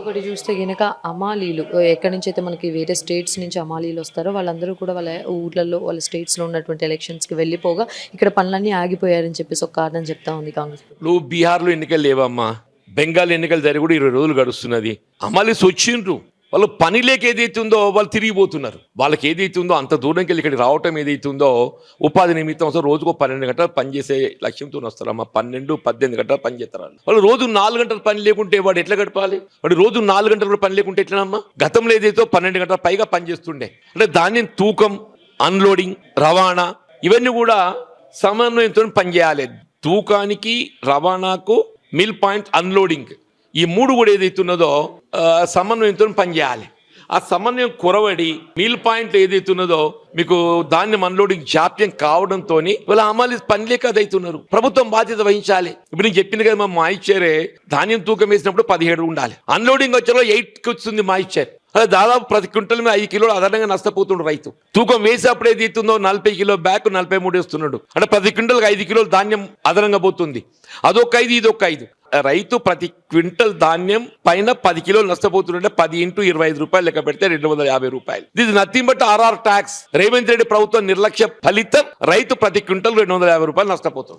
ఇంకొకటి చూస్తే గనక అమాలీలు ఎక్కడి నుంచి అయితే మనకి వేరే స్టేట్స్ నుంచి అమాలీలు వస్తారో వాళ్ళందరూ కూడా వాళ్ళ ఊర్లలో వాళ్ళ స్టేట్స్లో ఉన్నటువంటి ఎలక్షన్స్కి వెళ్ళిపోగా ఇక్కడ పనులన్నీ ఆగిపోయారని చెప్పేసి ఒక కారణం చెప్తా ఉంది కాంగ్రెస్. నువ్వు బీహార్లో ఎన్నికలు లేవమ్మా, బెంగాల్ ఎన్నికలు జరిగి కూడా 20 రోజులు గడుస్తున్నది. అమాలీస్ వచ్చిండ్రు, వాళ్ళు పని లేక ఏదైతుందో వాళ్ళు తిరిగిపోతున్నారు. వాళ్ళకి ఏదైతుందో అంత దూరంకి వెళ్ళి ఇక్కడికి రావటం ఏదైతుందో ఉపాధి నిమిత్తం వస్తారు. రోజుకో 12 గంటలు పనిచేసే లక్ష్యంతో వస్తారు అమ్మ. 12-18 గంటలు పని చేస్తారు వాళ్ళు. రోజు 4 గంటలు పని లేకుంటే వాడు ఎట్లా గడపాలి? వాడు రోజు 4 గంటలు పని లేకుంటే ఎట్లనమ్మా? గతంలో ఏదైతే 12 గంటల పైగా పని చేస్తుండే. అంటే ధాన్యం తూకం, అన్లోడింగ్, రవాణా ఇవన్నీ కూడా సమన్వయంతో పనిచేయాలి. తూకానికి, రవాణాకు, మిల్ పాయింట్, అన్లోడింగ్ ఈ 3 కూడా ఏదైతున్నదో సమన్వయంతో పనిచేయాలి. ఆ సమన్వయం కొరవడి మిల్ పాయింట్ ఏదైతున్నదో మీకు ధాన్యం అన్లోడింగ్ జాప్యం కావడంతో వీళ్ళ అమలు పని లేక అదైతున్నారు. ప్రభుత్వం బాధ్యత వహించాలి. ఇప్పుడు నేను చెప్పింది కదా, మా ఇచ్చారే ధాన్యం తూకం వేసినప్పుడు 17 ఉండాలి. అన్లోడింగ్ వచ్చేలో 8కి వస్తుంది మా ఇచ్చారు. అదే దాదాపు ప్రతి క్వింటల్ మీద 5 కిలోలు అదనంగా నష్టపోతుండు రైతు. తూకం వేసేప్పుడు ఏదైతుందో 40 కిలో బ్యాక్ 43 వేస్తున్నాడు. అంటే ప్రతి క్వింటల్కి 5 కిలోలు ధాన్యం అదనంగా పోతుంది. అదొక 5, ఇదొక 5. రైతు ప్రతి క్వింటల్ ధాన్యం పైన 10 కిలోలు నష్టపోతుంటే 10 × 25 రూపాయలు లెక్క పెడితే 250 రూపాయలు. ఇది nothing but RR tax. Revanth Reddy ప్రభుత్వం నిర్లక్ష్య ఫలితం రైతు ప్రతి క్వింటల్ 250 రూపాయలు నష్టపోతుంది.